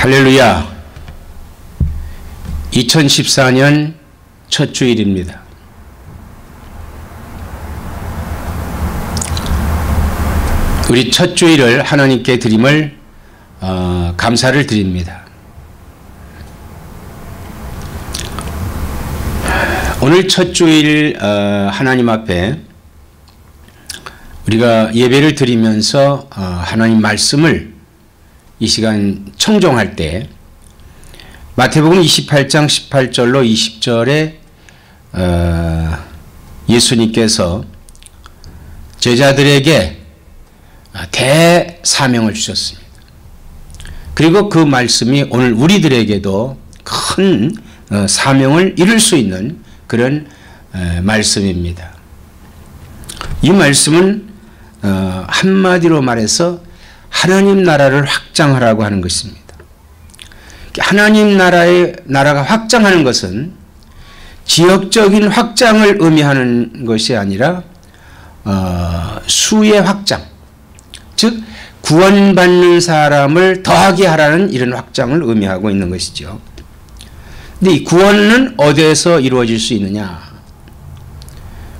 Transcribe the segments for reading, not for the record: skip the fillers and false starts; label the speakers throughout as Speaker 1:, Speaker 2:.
Speaker 1: 할렐루야. 2014년 첫 주일입니다. 우리 첫 주일을 하나님께 드림을 감사를 드립니다. 오늘 첫 주일 하나님 앞에 우리가 예배를 드리면서 하나님 말씀을 이 시간 청종할 때 마태복음 28장 18절로 20절에 예수님께서 제자들에게 대사명을 주셨습니다. 그리고 그 말씀이 오늘 우리들에게도 큰 사명을 이룰 수 있는 그런 말씀입니다. 이 말씀은 한마디로 말해서 하나님 나라를 확장하라고 하는 것입니다. 하나님 나라가 확장하는 것은 지역적인 확장을 의미하는 것이 아니라 수의 확장, 즉 구원받는 사람을 더하게 하라는 이런 확장을 의미하고 있는 것이죠. 근데 이 구원은 어디에서 이루어질 수 있느냐?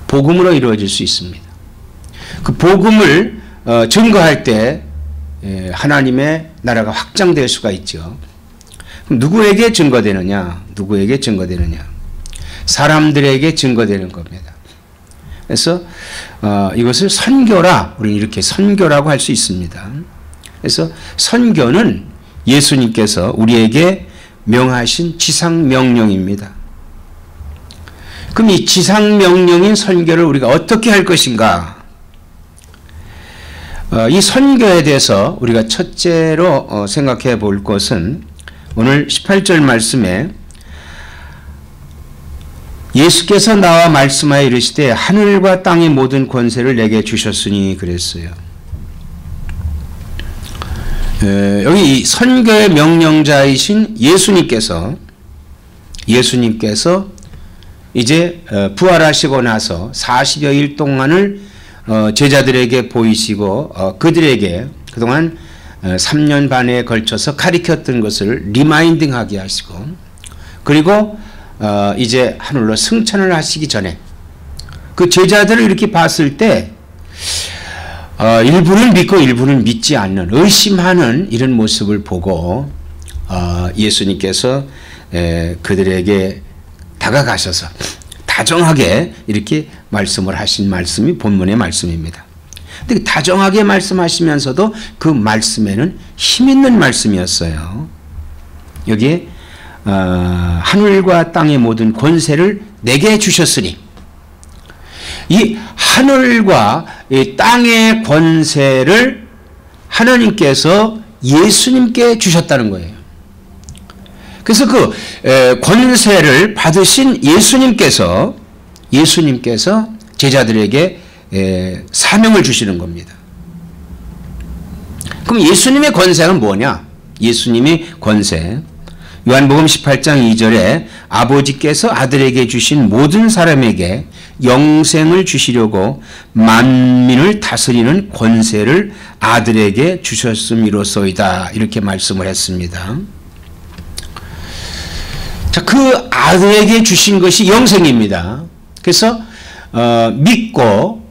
Speaker 1: 복음으로 이루어질 수 있습니다. 그 복음을 증거할 때 하나님의 나라가 확장될 수가 있죠. 그럼 누구에게 증거되느냐? 누구에게 증거되느냐? 사람들에게 증거되는 겁니다. 그래서 이것을 선교라, 우리는 이렇게 선교라고 할 수 있습니다. 그래서 선교는 예수님께서 우리에게 명하신 지상명령입니다. 그럼 이 지상명령인 선교를 우리가 어떻게 할 것인가? 이 선교에 대해서 우리가 첫째로 생각해 볼 것은 오늘 18절 말씀에 예수께서 나와 말씀하여 이르시되 하늘과 땅의 모든 권세를 내게 주셨으니 그랬어요. 여기 이 선교의 명령자이신 예수님께서 이제 부활하시고 나서 40여일 동안을 제자들에게 보이시고 그들에게 그동안 3년 반에 걸쳐서 가르쳤던 것을 리마인딩하게 하시고 그리고 이제 하늘로 승천을 하시기 전에 그 제자들을 이렇게 봤을 때 일부는 믿고 일부는 믿지 않는 의심하는 이런 모습을 보고 예수님께서 그들에게 다가가셔서 다정하게 이렇게 말씀을 하신 말씀이 본문의 말씀입니다. 근데 다정하게 말씀하시면서도 그 말씀에는 힘 있는 말씀이었어요. 여기에 하늘과 땅의 모든 권세를 내게 주셨으니 이 하늘과 이 땅의 권세를 하나님께서 예수님께 주셨다는 거예요. 그래서 그 권세를 받으신 예수님께서 제자들에게 사명을 주시는 겁니다. 그럼 예수님의 권세가 뭐냐? 예수님의 권세. 요한복음 18장 2절에 아버지께서 아들에게 주신 모든 사람에게 영생을 주시려고 만민을 다스리는 권세를 아들에게 주셨음이로소이다. 이렇게 말씀을 했습니다. 자, 그 아들에게 주신 것이 영생입니다. 그래서 믿고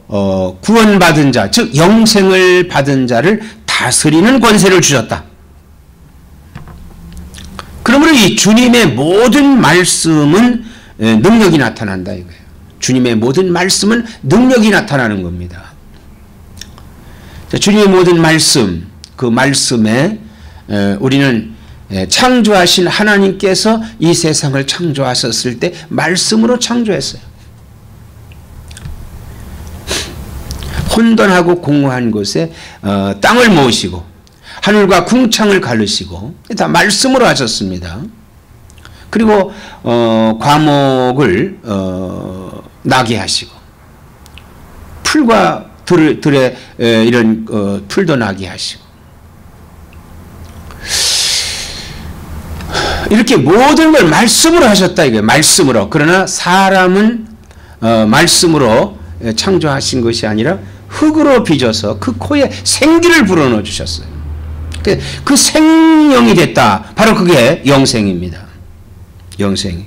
Speaker 1: 구원받은 자, 즉 영생을 받은 자를 다스리는 권세를 주셨다. 그러므로 이 주님의 모든 말씀은 능력이 나타난다 이거예요. 주님의 모든 말씀은 능력이 나타나는 겁니다. 자, 주님의 모든 말씀, 그 말씀에 우리는 창조하신 하나님께서 이 세상을 창조하셨을 때 말씀으로 창조했어요. 혼돈하고 공허한 곳에 땅을 모으시고 하늘과 궁창을 가르시고 다 말씀으로 하셨습니다. 그리고 과목을 나게 하시고 풀과 들에 이런 풀도 나게 하시고 이렇게 모든 걸 말씀으로 하셨다 이거예요. 말씀으로. 그러나 사람은 말씀으로 창조하신 것이 아니라 흙으로 빚어서 그 코에 생기를 불어넣어 주셨어요. 그 생명이 됐다. 바로 그게 영생입니다. 영생.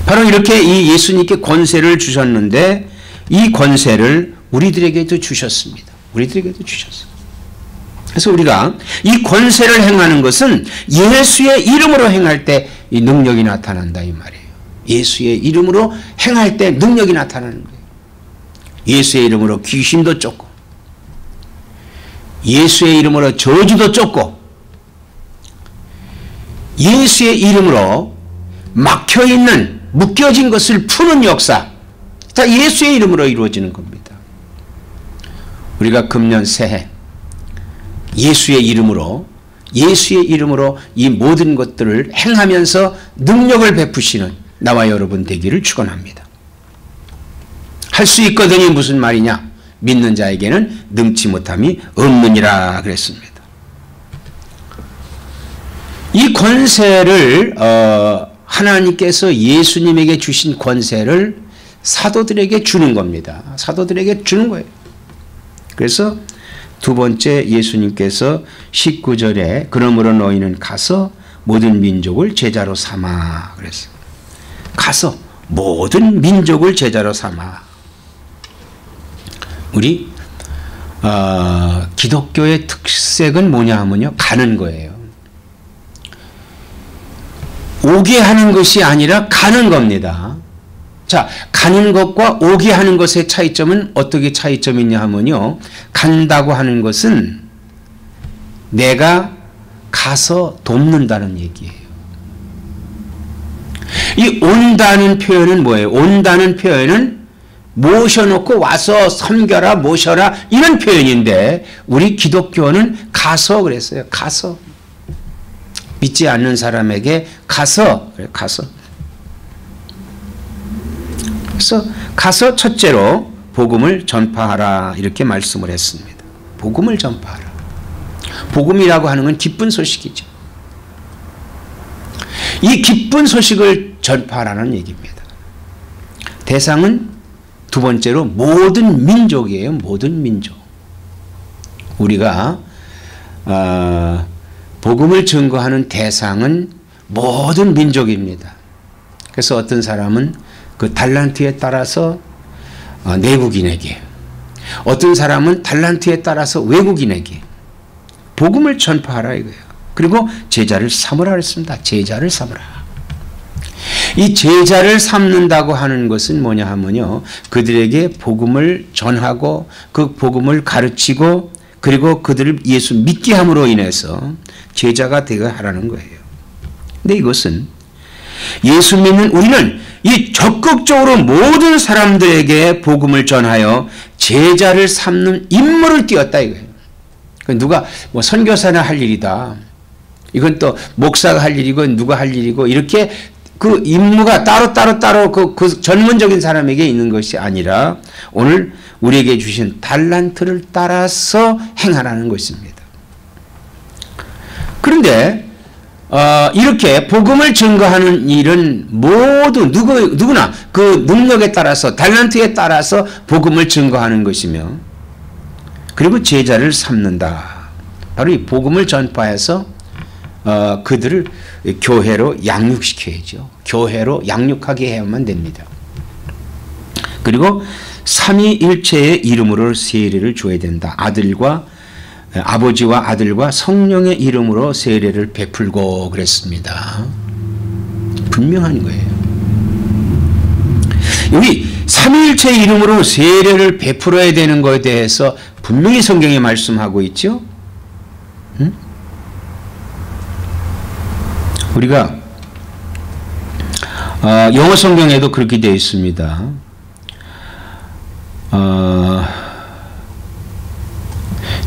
Speaker 1: 바로 이렇게 이 예수님께 권세를 주셨는데 이 권세를 우리들에게도 주셨습니다. 우리들에게도 주셨어요. 그래서 우리가 이 권세를 행하는 것은 예수의 이름으로 행할 때 이 능력이 나타난다 이 말이에요. 예수의 이름으로 행할 때 능력이 나타나는 거예요. 예수의 이름으로 귀신도 쫓고 예수의 이름으로 저주도 쫓고 예수의 이름으로 막혀있는 묶여진 것을 푸는 역사 다 예수의 이름으로 이루어지는 겁니다. 우리가 금년 새해 예수의 이름으로 이 모든 것들을 행하면서 능력을 베푸시는 나와 여러분 되기를 축원합니다. 할 수 있거든이 무슨 말이냐? 믿는 자에게는 능치 못함이 없느니라 그랬습니다. 이 권세를 하나님께서 예수님에게 주신 권세를 사도들에게 주는 겁니다. 사도들에게 주는 거예요. 그래서 두 번째 예수님께서 19절에 그러므로 너희는 가서 모든 민족을 제자로 삼아 그랬어요. 가서 모든 민족을 제자로 삼아. 우리 기독교의 특색은 뭐냐 하면요. 가는 거예요. 오게 하는 것이 아니라 가는 겁니다. 자, 가는 것과 오게 하는 것의 차이점은 어떻게 차이점이 있냐 하면요. 간다고 하는 것은 내가 가서 돕는다는 얘기예요. 이 온다는 표현은 뭐예요? 온다는 표현은 모셔놓고 와서 섬겨라, 모셔라 이런 표현인데 우리 기독교는 가서 그랬어요. 가서. 믿지 않는 사람에게 가서. 그래서 가서 첫째로 복음을 전파하라 이렇게 말씀을 했습니다. 복음을 전파하라. 복음이라고 하는 건 기쁜 소식이죠. 이 기쁜 소식을 전파하라는 얘기입니다. 대상은 두 번째로 모든 민족이에요. 모든 민족. 우리가 복음을 증거하는 대상은 모든 민족입니다. 그래서 어떤 사람은 그 달란트에 따라서 내국인에게, 어떤 사람은 달란트에 따라서 외국인에게 복음을 전파하라 이거예요. 그리고 제자를 삼으라 그랬습니다. 제자를 삼으라. 이 제자를 삼는다고 하는 것은 뭐냐 하면요. 그들에게 복음을 전하고 그 복음을 가르치고 그리고 그들을 예수 믿게 함으로 인해서 제자가 되게 하라는 거예요. 근데 이것은 예수 믿는 우리는 이 적극적으로 모든 사람들에게 복음을 전하여 제자를 삼는 임무를 띄었다 이거예요. 누가 뭐 선교사나 할 일이다. 이건 또 목사가 할 일이고 누가 할 일이고 이렇게 그 임무가 따로 그 전문적인 사람에게 있는 것이 아니라 오늘 우리에게 주신 달란트를 따라서 행하라는 것입니다. 그런데 이렇게 복음을 증거하는 일은 모두 누구나 그 능력에 따라서 달란트에 따라서 복음을 증거하는 것이며 그리고 제자를 삼는다. 바로 이 복음을 전파해서 그들을 교회로 양육시켜야죠. 교회로 양육하게 해야만 됩니다. 그리고 삼위일체의 이름으로 세례를 줘야 된다. 아버지와 아들과 성령의 이름으로 세례를 베풀고 그랬습니다. 분명한 거예요. 여기 삼위일체의 이름으로 세례를 베풀어야 되는 것에 대해서 분명히 성경에 말씀하고 있죠. 응? 우리가 영어 성경에도 그렇게 되어 있습니다.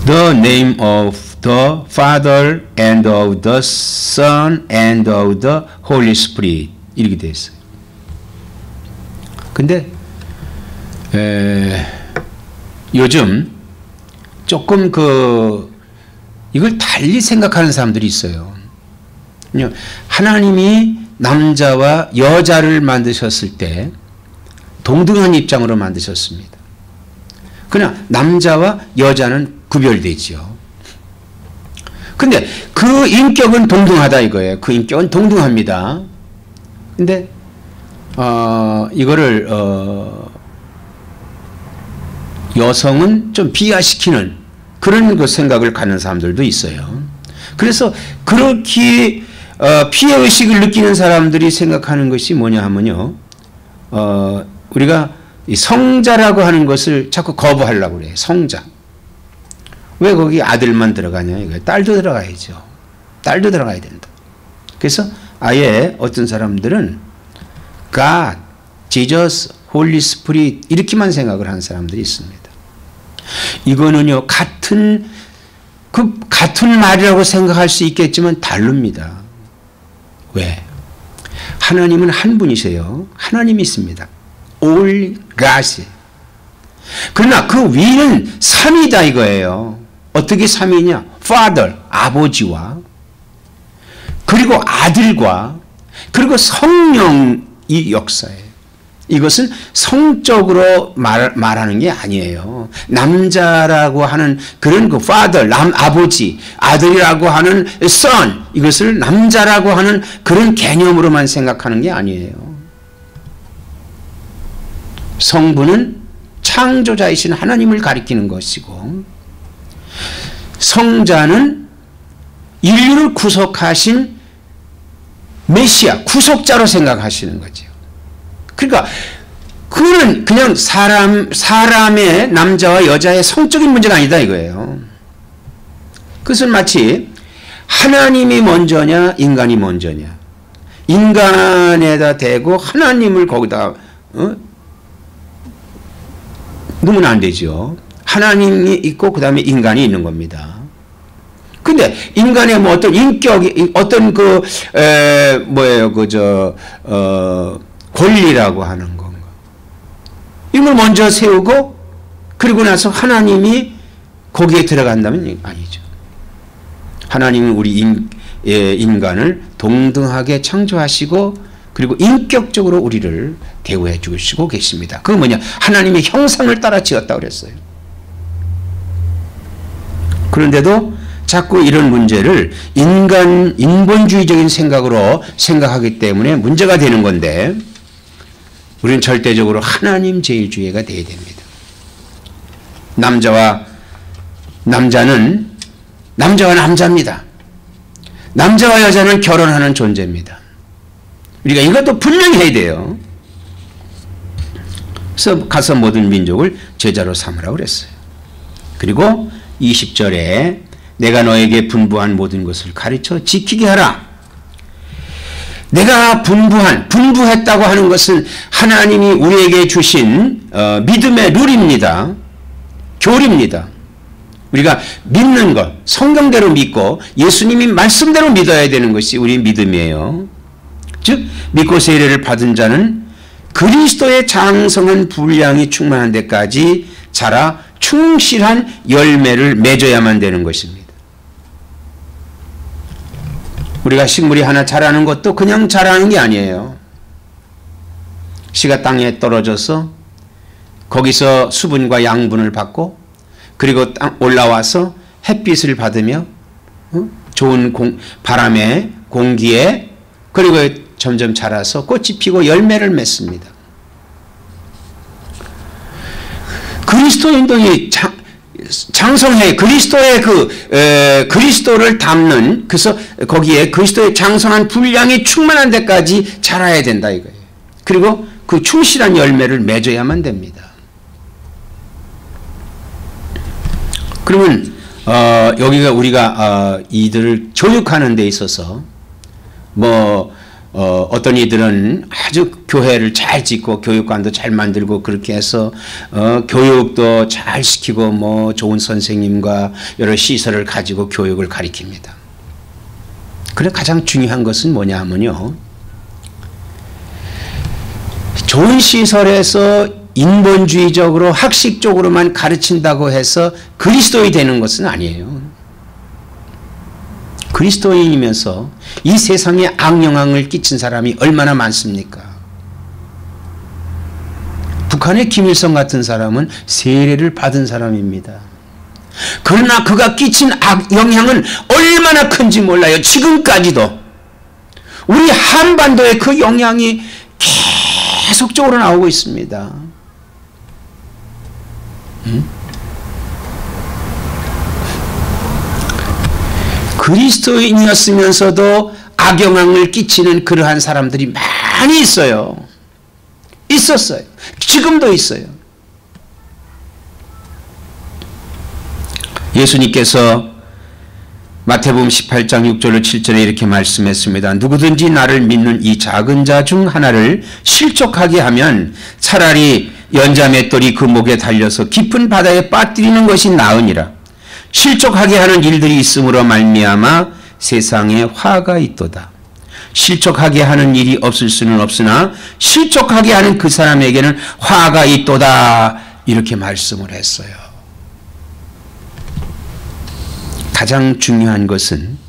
Speaker 1: The name of the Father and of the Son and of the Holy Spirit 이렇게 되어 있어요. 근데 요즘 조금 이걸 달리 생각하는 사람들이 있어요. 하나님이 남자와 여자를 만드셨을 때 동등한 입장으로 만드셨습니다. 그러나 남자와 여자는 구별되지요. 근데 그 인격은 동등하다 이거예요. 그 인격은 동등합니다. 근데 이거를 여성은 좀 비하시키는 그런 그 생각을 갖는 사람들도 있어요. 그래서 그렇게 피해의식을 느끼는 사람들이 생각하는 것이 뭐냐 하면요. 우리가 이 성자라고 하는 것을 자꾸 거부하려고 그래요. 성자. 왜 거기 아들만 들어가냐 이거예요. 딸도 들어가야죠. 딸도 들어가야 된다. 그래서 아예 어떤 사람들은 God, Jesus, Holy Spirit 이렇게만 생각을 하는 사람들이 있습니다. 이거는요 같은 말이라고 생각할 수 있겠지만 다릅니다. 왜? 하나님은 한 분이세요. 하나님이 있습니다. All God. 그러나 그 위는 삼이다 이거예요. 어떻게 삼이냐? Father, 아버지와 그리고 아들과 그리고 성령이 역사예요. 이것은 성적으로 말하는 게 아니에요. 남자라고 하는 그런 그 father, 아버지, 아들이라고 하는 son, 이것을 남자라고 하는 그런 개념으로만 생각하는 게 아니에요. 성부는 창조자이신 하나님을 가리키는 것이고 성자는 인류를 구속하신 메시아, 구속자로 생각하시는 거죠. 그러니까 그거는 그냥 사람의 남자와 여자의 성적인 문제가 아니다 이거예요. 그것은 마치 하나님이 먼저냐 인간이 먼저냐. 인간에다 대고 하나님을 거기다 넣으면 안 되죠. 하나님이 있고 그 다음에 인간이 있는 겁니다. 근데 인간의 뭐 어떤 인격이 어떤 권리라고 하는 건가. 이걸 먼저 세우고 그리고 나서 하나님이 거기에 들어간다면 아니죠. 하나님은 우리 인간을 동등하게 창조하시고 그리고 인격적으로 우리를 대우해 주시고 계십니다. 그건 뭐냐? 하나님의 형상을 따라 지었다고 그랬어요. 그런데도 자꾸 이런 문제를 인본주의적인 생각으로 생각하기 때문에 문제가 되는 건데 우리는 절대적으로 하나님 제일주의가 되어야 됩니다. 남자와 남자입니다. 남자와 여자는 결혼하는 존재입니다. 우리가 이것도 분명히 해야 돼요. 그래서 가서 모든 민족을 제자로 삼으라고 그랬어요. 그리고 20절에 내가 너에게 분부한 모든 것을 가르쳐 지키게 하라. 내가 분부했다고 하는 것은 하나님이 우리에게 주신 믿음의 룰입니다. 교리입니다. 우리가 믿는 것, 성경대로 믿고 예수님이 말씀대로 믿어야 되는 것이 우리 믿음이에요. 즉 믿고 세례를 받은 자는 그리스도의 장성한 분량이 충만한 데까지 자라 충실한 열매를 맺어야만 되는 것입니다. 우리가 식물이 하나 자라는 것도 그냥 자라는 게 아니에요. 씨가 땅에 떨어져서 거기서 수분과 양분을 받고 그리고 올라와서 햇빛을 받으며 좋은 바람에 공기에 그리고 점점 자라서 꽃이 피고 열매를 맺습니다. 그리스도인도 장성해 그리스도의 그리스도를 담는 그래서 거기에 그리스도의 장성한 분량이 충만한 데까지 자라야 된다 이거예요. 그리고 그 충실한 열매를 맺어야만 됩니다. 그러면 여기가 우리가 이들을 교육하는 데 있어서 어떤 이들은 아주 교회를 잘 짓고 교육관도 잘 만들고 그렇게 해서 교육도 잘 시키고 좋은 선생님과 여러 시설을 가지고 교육을 가리킵니다. 그래 가장 중요한 것은 뭐냐 하면요. 좋은 시설에서 인본주의적으로 학식적으로만 가르친다고 해서 그리스도인이 되는 것은 아니에요. 그리스도인이면서 이 세상에 악영향을 끼친 사람이 얼마나 많습니까? 북한의 김일성 같은 사람은 세례를 받은 사람입니다. 그러나 그가 끼친 영향은 얼마나 큰지 몰라요. 지금까지도 우리 한반도에 그 영향이 계속적으로 나오고 있습니다. 그리스도인이었으면서도 악영향을 끼치는 그러한 사람들이 많이 있어요. 있었어요. 지금도 있어요. 예수님께서 마태복음 18장 6절로 7절에 이렇게 말씀했습니다. 누구든지 나를 믿는 이 작은 자 중 하나를 실족하게 하면 차라리 연자맷돌이 그 목에 달려서 깊은 바다에 빠뜨리는 것이 나으니라. 실족하게 하는 일들이 있음으로 말미암아 세상에 화가 있도다. 실족하게 하는 일이 없을 수는 없으나 실족하게 하는 그 사람에게는 화가 있도다. 이렇게 말씀을 했어요. 가장 중요한 것은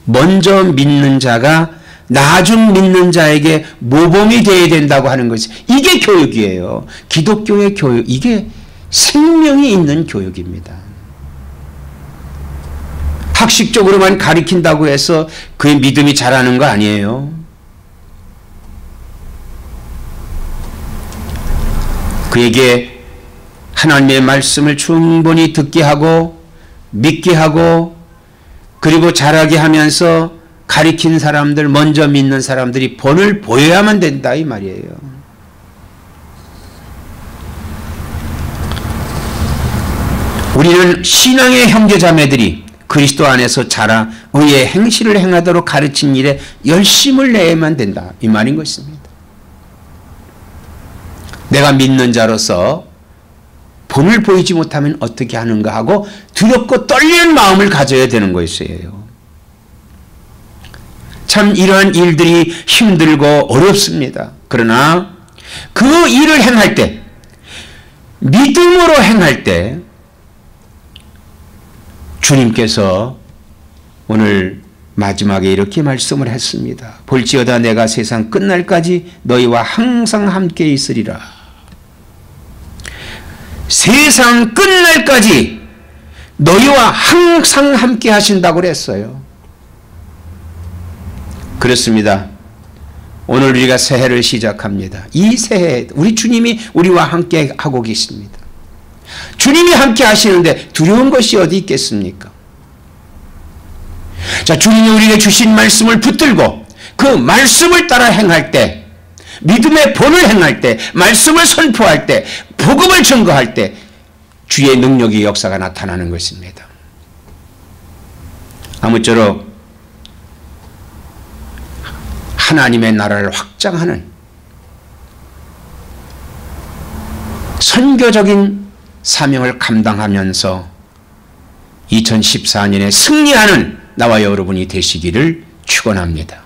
Speaker 1: 먼저 믿는 자가 나중 믿는 자에게 모범이 되어야 된다고 하는 것이, 이게 교육이에요. 기독교의 교육, 이게 생명이 있는 교육입니다. 학식적으로만 가르친다고 해서 그의 믿음이 자라는 거 아니에요. 그에게 하나님의 말씀을 충분히 듣게 하고 믿게 하고 그리고 자라게 하면서 가르친 사람들, 먼저 믿는 사람들이 본을 보여야만 된다 이 말이에요. 우리는 신앙의 형제자매들이 그리스도 안에서 자라 의의 행실을 행하도록 가르친 일에 열심을 내야만 된다 이 말인 것입니다. 내가 믿는 자로서 본을 보이지 못하면 어떻게 하는가 하고 두렵고 떨리는 마음을 가져야 되는 것이에요. 참 이러한 일들이 힘들고 어렵습니다. 그러나 그 일을 행할 때, 믿음으로 행할 때 주님께서 오늘 마지막에 이렇게 말씀을 했습니다. 볼지어다 내가 세상 끝날까지 너희와 항상 함께 있으리라. 세상 끝날까지 너희와 항상 함께 하신다고 그랬어요. 그렇습니다. 오늘 우리가 새해를 시작합니다. 이 새해 우리 주님이 우리와 함께 하고 계십니다. 주님이 함께 하시는데 두려운 것이 어디 있겠습니까? 자, 주님이 우리에게 주신 말씀을 붙들고 그 말씀을 따라 행할 때, 믿음의 본을 행할 때, 말씀을 선포할 때, 복음을 증거할 때 주의 능력의 역사가 나타나는 것입니다. 아무쪼록 하나님의 나라를 확장하는 선교적인 사명을 감당하면서 2014년에 승리하는 나와 여러분이 되시기를 축원합니다.